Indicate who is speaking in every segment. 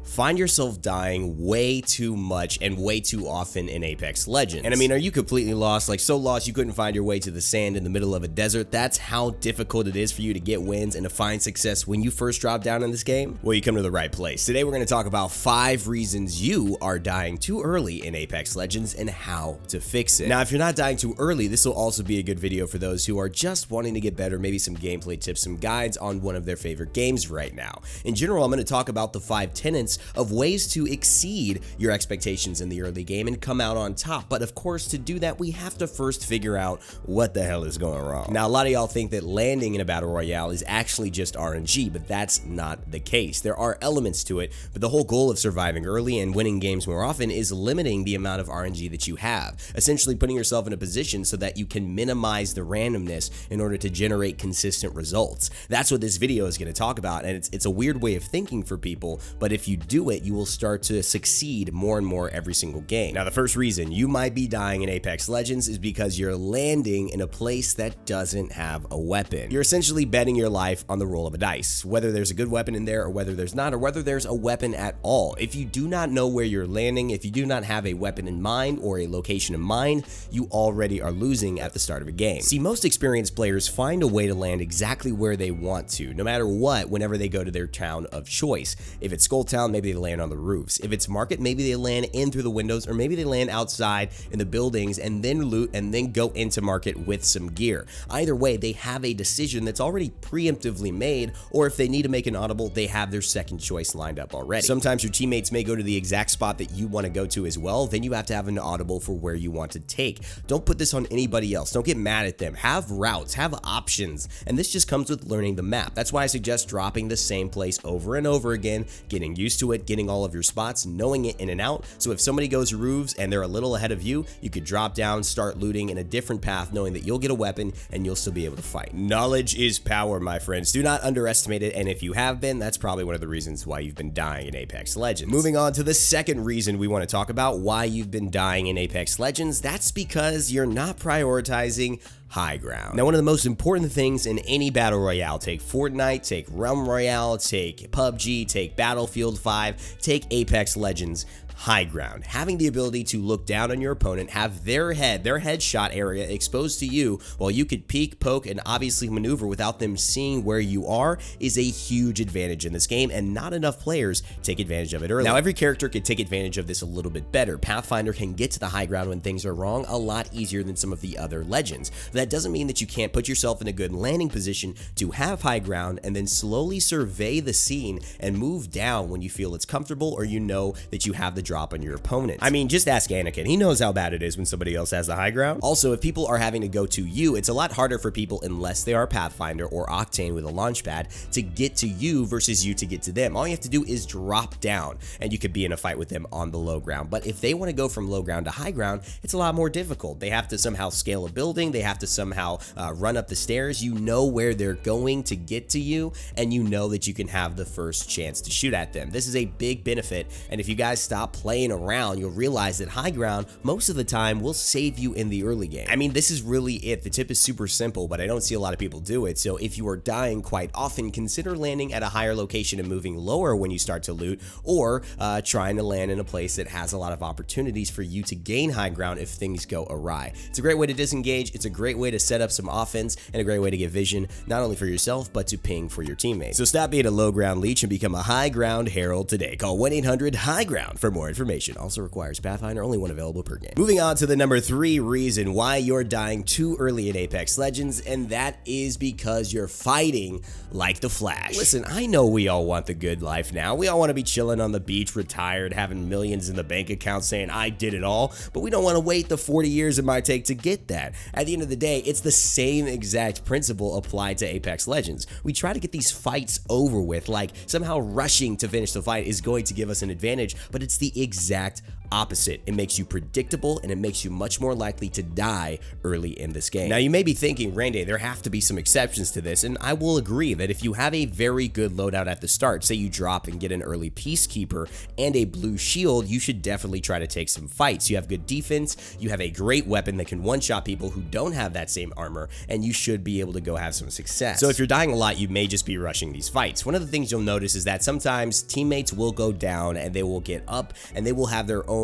Speaker 1: find yourself dying way too much and way too often in Apex Legends. And I mean, are you completely lost? Like so lost you couldn't find your way to the sand in the middle of a desert? That's how difficult it is for you to get wins and to find success when you first drop down in this game? Well, you come to the right place. Today we're going to talk about 5 reasons you are dying too early in Apex Legends and how to fix it. Now, if you're not dying too early, this will also be a good video for those who are just wanting to get better, maybe some gameplay tips, some guides on one of their favorite games right now. In general, I'm going to talk about the 5 tenets of ways to exceed your expectations in the early game and come out on top. But of course, to do that, we have to first figure out what the hell is going wrong. Now, a lot of y'all think that landing in a Battle Royale is actually just RNG, but that's not the case. There are elements to it, but the whole goal of surviving early and winning games more often is limiting the amount of RNG that you have, essentially putting yourself in a position so that you can minimize the randomness in order to generate consistent results. That's what this video is going to talk about, and it's a weird way of thinking for people, but if you do it, you will start to succeed more and more every single game. Now, the first reason you might be dying in Apex Legends is because you're landing in a place that doesn't have a weapon. You're essentially betting your life on the roll of a dice, whether there's a good weapon in there or whether there's not, or whether there's a weapon at all. If you do not know where you're landing, if you do not have a weapon in mind or a location in mind, you already are losing at the start of a game. See, most experienced players find a way to land exactly where they want to, no matter what, whenever they go to their town of choice. If it's Skull Town, maybe they land on the roofs. If it's Market, maybe they land in through the windows, or maybe they land outside in the buildings and then loot and then go into Market with some gear. Either way, they have a decision that's already preemptively made, or if they need to make an audible, they have their second choice lined up already. Sometimes your teammates may go to the exact spot that you want to go to as well. Then you have to have an audible for where you want to take. Don't put this on anybody else. Don't get mad at them. Have routes, have options, and this just comes with learning the map. That's why I suggest dropping the same place over and over again, getting used to it, getting all of your spots, knowing it in and out. So if somebody goes roofs and they're a little ahead of you, you could drop down, start looting in a different path, knowing that you'll get a weapon and you'll still be able to fight. Knowledge is power, my friends. Do not underestimate it, and if you have been, that's probably one of the reasons why you've been dying in Apex Legends. Moving on to the second reason we want to talk about why you've been dying in Apex Legends, that's because you're not prioritizing high ground. Now, one of the most important things in any Battle Royale, take Fortnite, take Realm Royale, take PUBG, take Battlefield 5, take Apex Legends, high ground. Having the ability to look down on your opponent, have their headshot area exposed to you while you could peek, poke, and obviously maneuver without them seeing where you are is a huge advantage in this game, and not enough players take advantage of it early. Now, every character could take advantage of this a little bit better. Pathfinder can get to the high ground when things are wrong a lot easier than some of the other legends. That doesn't mean that you can't put yourself in a good landing position to have high ground and then slowly survey the scene and move down when you feel it's comfortable or you know that you have the drop on your opponent. I mean, just ask Anakin. He knows how bad it is when somebody else has the high ground. Also, if people are having to go to you, it's a lot harder for people, unless they are Pathfinder or Octane with a launch pad, to get to you versus you to get to them. All you have to do is drop down and you could be in a fight with them on the low ground. But if they want to go from low ground to high ground, it's a lot more difficult. They have to somehow scale a building. They have to somehow run up the stairs. You know where they're going to get to you, and you know that you can have the first chance to shoot at them. This is a big benefit, and if you guys stop playing around, you'll realize that high ground most of the time will save you in the early game. I mean, this is really it. The tip is super simple, but I don't see a lot of people do it. So if you are dying quite often, consider landing at a higher location and moving lower when you start to loot, or trying to land in a place that has a lot of opportunities for you to gain high ground if things go awry. It's a great way to disengage. It's a great way to set up some offense, and a great way to get vision, not only for yourself, but to ping for your teammates. So stop being a low ground leech and become a high ground herald today. Call 1-800-HIGH-GROUND for more information. Also requires Pathfinder, only one available per game. Moving on to the number 3 reason why you're dying too early in Apex Legends, and that is because you're fighting like the Flash. Listen, I know we all want the good life now. We all want to be chilling on the beach, retired, having millions in the bank account saying, I did it all, but we don't want to wait the 40 years it might take to get that. At the end of the day, it's the same exact principle applied to Apex Legends. We try to get these fights over with, like somehow rushing to finish the fight is going to give us an advantage, but it's the the exact opposite. It makes you predictable and it makes you much more likely to die early in this game. Now you may be thinking, Randy, there have to be some exceptions to this, and I will agree that if you have a very good loadout at the start, say you drop and get an early Peacekeeper and a blue shield, you should definitely try to take some fights. You have good defense, you have a great weapon that can one-shot people who don't have that same armor, and you should be able to go have some success. So if you're dying a lot, you may just be rushing these fights. One of the things you'll notice is that sometimes teammates will go down and they will get up and they will have their own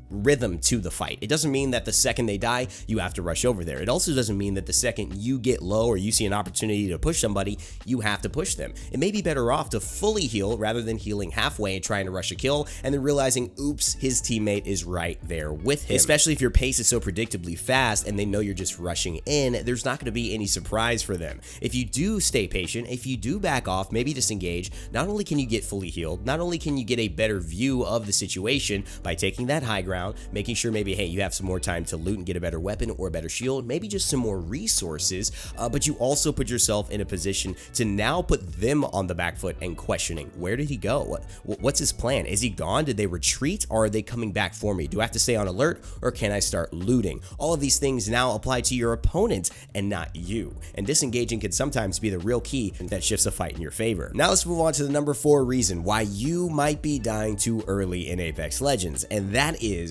Speaker 1: rhythm to the fight. It doesn't mean that the second they die, you have to rush over there. It also doesn't mean that the second you get low or you see an opportunity to push somebody, you have to push them. It may be better off to fully heal rather than healing halfway and trying to rush a kill and then realizing, oops, his teammate is right there with him. Especially if your pace is so predictably fast and they know you're just rushing in, there's not going to be any surprise for them. If you do stay patient, if you do back off, maybe disengage, not only can you get fully healed, not only can you get a better view of the situation by taking that high ground, making sure maybe, hey, you have some more time to loot and get a better weapon or a better shield, maybe just some more resources, but you also put yourself in a position to now put them on the back foot and questioning, where did he go? What's his plan? Is he gone? Did they retreat? Or are they coming back for me? Do I have to stay on alert or can I start looting? All of these things now apply to your opponent and not you. And disengaging can sometimes be the real key that shifts a fight in your favor. Now let's move on to the number 4 reason why you might be dying too early in Apex Legends, and that is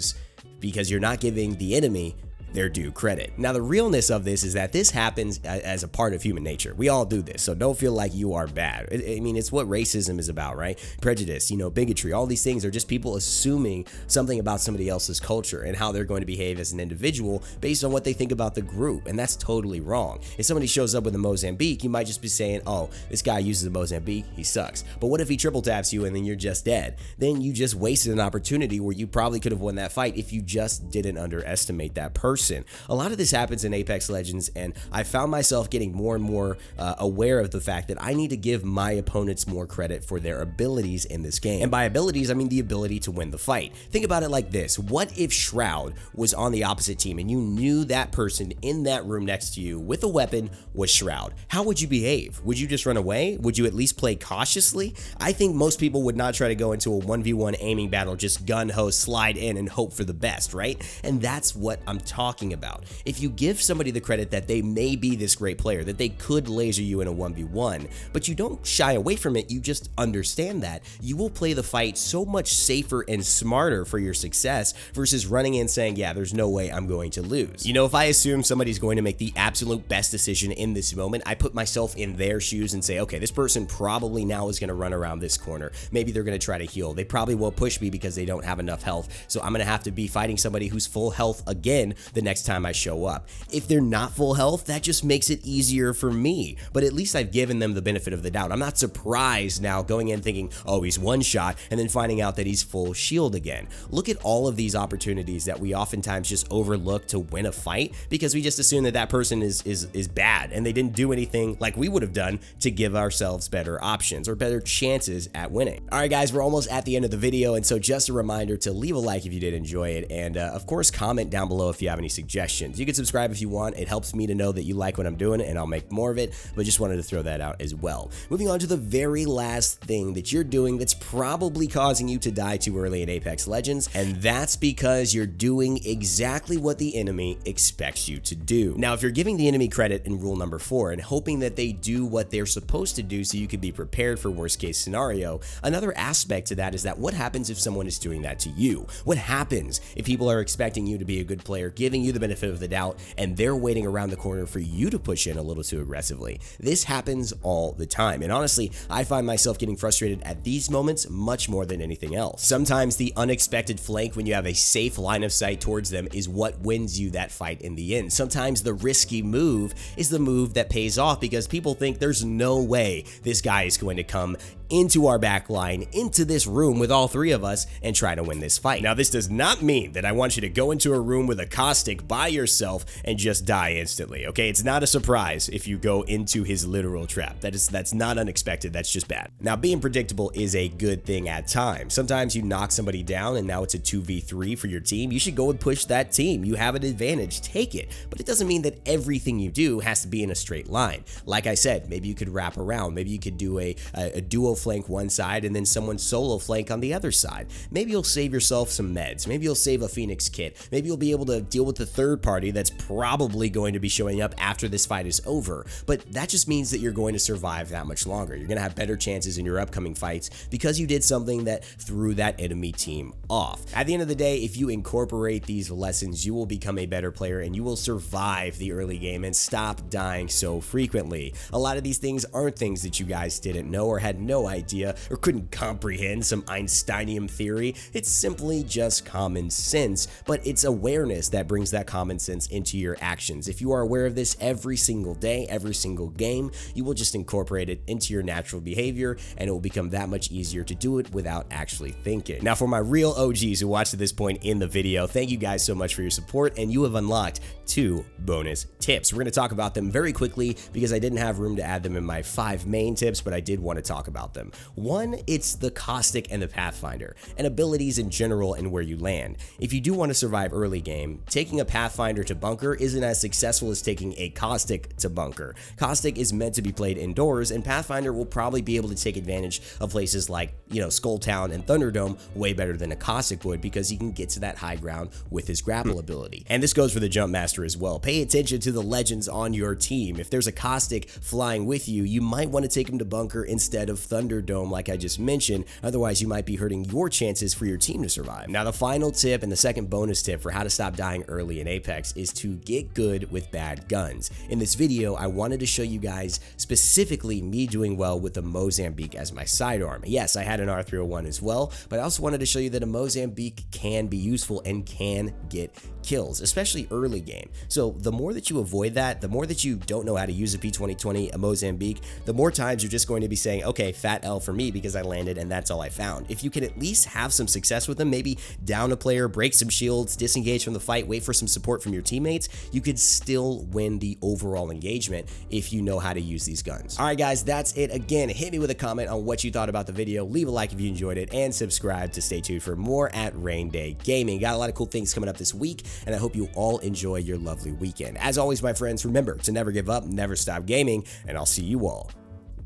Speaker 1: because you're not giving the enemy their due credit. Now, the realness of this is that this happens as a part of human nature. We all do this, so don't feel like you are bad. I mean, it's what racism is about, right? Prejudice, bigotry, all these things are just people assuming something about somebody else's culture and how they're going to behave as an individual based on what they think about the group, and that's totally wrong. If somebody shows up with a Mozambique, you might just be saying, oh, this guy uses a Mozambique, he sucks. But what if he triple taps you and then you're just dead? Then you just wasted an opportunity where you probably could have won that fight if you just didn't underestimate that person. A lot of this happens in Apex Legends, and I found myself getting more and more aware of the fact that I need to give my opponents more credit for their abilities in this game. And by abilities, I mean the ability to win the fight. Think about it like this. What if Shroud was on the opposite team and you knew that person in that room next to you with a weapon was Shroud? How would you behave? Would you just run away? Would you at least play cautiously? I think most people would not try to go into a 1v1 aiming battle, just gun-ho, slide in, and hope for the best, right? And that's what I'm talking about. If you give somebody the credit that they may be this great player, that they could laser you in a 1v1, but you don't shy away from it, you just understand that, you will play the fight so much safer and smarter for your success versus running in saying, yeah, there's no way I'm going to lose. If I assume somebody's going to make the absolute best decision in this moment, I put myself in their shoes and say, okay, this person probably now is going to run around this corner. Maybe they're going to try to heal. They probably won't push me because they don't have enough health, so I'm going to have to be fighting somebody who's full health again the next time I show up. If they're not full health, that just makes it easier for me, but at least I've given them the benefit of the doubt. I'm not surprised now going in thinking, oh, he's one shot, and then finding out that he's full shield again. Look at all of these opportunities that we oftentimes just overlook to win a fight because we just assume that that person is bad and they didn't do anything like we would have done to give ourselves better options or better chances at winning. All right, guys, we're almost at the end of the video, and so just a reminder to leave a like if you did enjoy it, and of course, comment down below if you have any suggestions. You can subscribe if you want. It helps me to know that you like what I'm doing, and I'll make more of it, but just wanted to throw that out as well. Moving on to the very last thing that you're doing that's probably causing you to die too early in Apex Legends, and that's because you're doing exactly what the enemy expects you to do. Now, if you're giving the enemy credit in rule number 4 and hoping that they do what they're supposed to do so you can be prepared for worst case scenario, another aspect to that is that what happens if someone is doing that to you? What happens if people are expecting you to be a good player, giving you the benefit of the doubt, and they're waiting around the corner for you to push in a little too aggressively? This happens all the time, and honestly, I find myself getting frustrated at these moments much more than anything else. Sometimes the unexpected flank when you have a safe line of sight towards them is what wins you that fight in the end. Sometimes the risky move is the move that pays off because people think there's no way this guy is going to come into our back line, into this room with all 3 of us and try to win this fight. Now, this does not mean that I want you to go into a room with a caustic by yourself and just die instantly, okay? It's not a surprise if you go into his literal trap. That's not unexpected, that's just bad. Now, being predictable is a good thing at times. Sometimes you knock somebody down and now it's a 2v3 for your team. You should go and push that team. You have an advantage, take it. But it doesn't mean that everything you do has to be in a straight line. Like I said, maybe you could wrap around, maybe you could do a duo flank one side and then someone solo flank on the other side. Maybe you'll save yourself some meds. Maybe you'll save a Phoenix kit. Maybe you'll be able to deal with the third party that's probably going to be showing up after this fight is over. But that just means that you're going to survive that much longer. You're going to have better chances in your upcoming fights because you did something that threw that enemy team off. At the end of the day, if you incorporate these lessons, you will become a better player and you will survive the early game and stop dying so frequently. A lot of these things aren't things that you guys didn't know or had no idea or couldn't comprehend, some Einsteinium theory. It's simply just common sense, but it's awareness that brings that common sense into your actions. If you are aware of this every single day, every single game, you will just incorporate it into your natural behavior and it will become that much easier to do it without actually thinking. Now, for my real OGs who watched to this point in the video, thank you guys so much for your support, and you have unlocked 2 bonus tips. We're going to talk about them very quickly because I didn't have room to add them in my 5 main tips, but I did want to talk about them. One, it's the caustic and the Pathfinder, and abilities in general and where you land. If you do want to survive early game, taking a Pathfinder to bunker isn't as successful as taking a caustic to bunker. Caustic is meant to be played indoors, and Pathfinder will probably be able to take advantage of places like, Skulltown and Thunderdome way better than a caustic would because he can get to that high ground with his grapple ability. And this goes for the Jump Master as well. Pay attention to the legends on your team. If there's a caustic flying with you, you might want to take him to bunker instead of Thunderdome like I just mentioned. Otherwise, you might be hurting your chances for your team to survive. Now, the final tip and the second bonus tip for how to stop dying early in Apex is to get good with bad guns. In this video, I wanted to show you guys specifically me doing well with the Mozambique as my sidearm. Yes, I had an R301 as well, but I also wanted to show you that a Mozambique can be useful and can get kills, especially early game. So the more that you avoid that, the more that you don't know how to use a P2020, a Mozambique, the more times you're just going to be saying, okay, fat L for me because I landed and that's all I found. If you can at least have some success with them, maybe down a player, break some shields, disengage from the fight, wait for some support from your teammates, you could still win the overall engagement if you know how to use these guns. All right, guys, that's it. Again, hit me with a comment on what you thought about the video. Leave a like if you enjoyed it and subscribe to stay tuned for more at Rain Day Gaming. Got a lot of cool things coming up this week, and I hope you all enjoy your lovely weekend. As always, my friends, remember to never give up, never stop gaming, and I'll see you all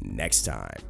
Speaker 1: next time.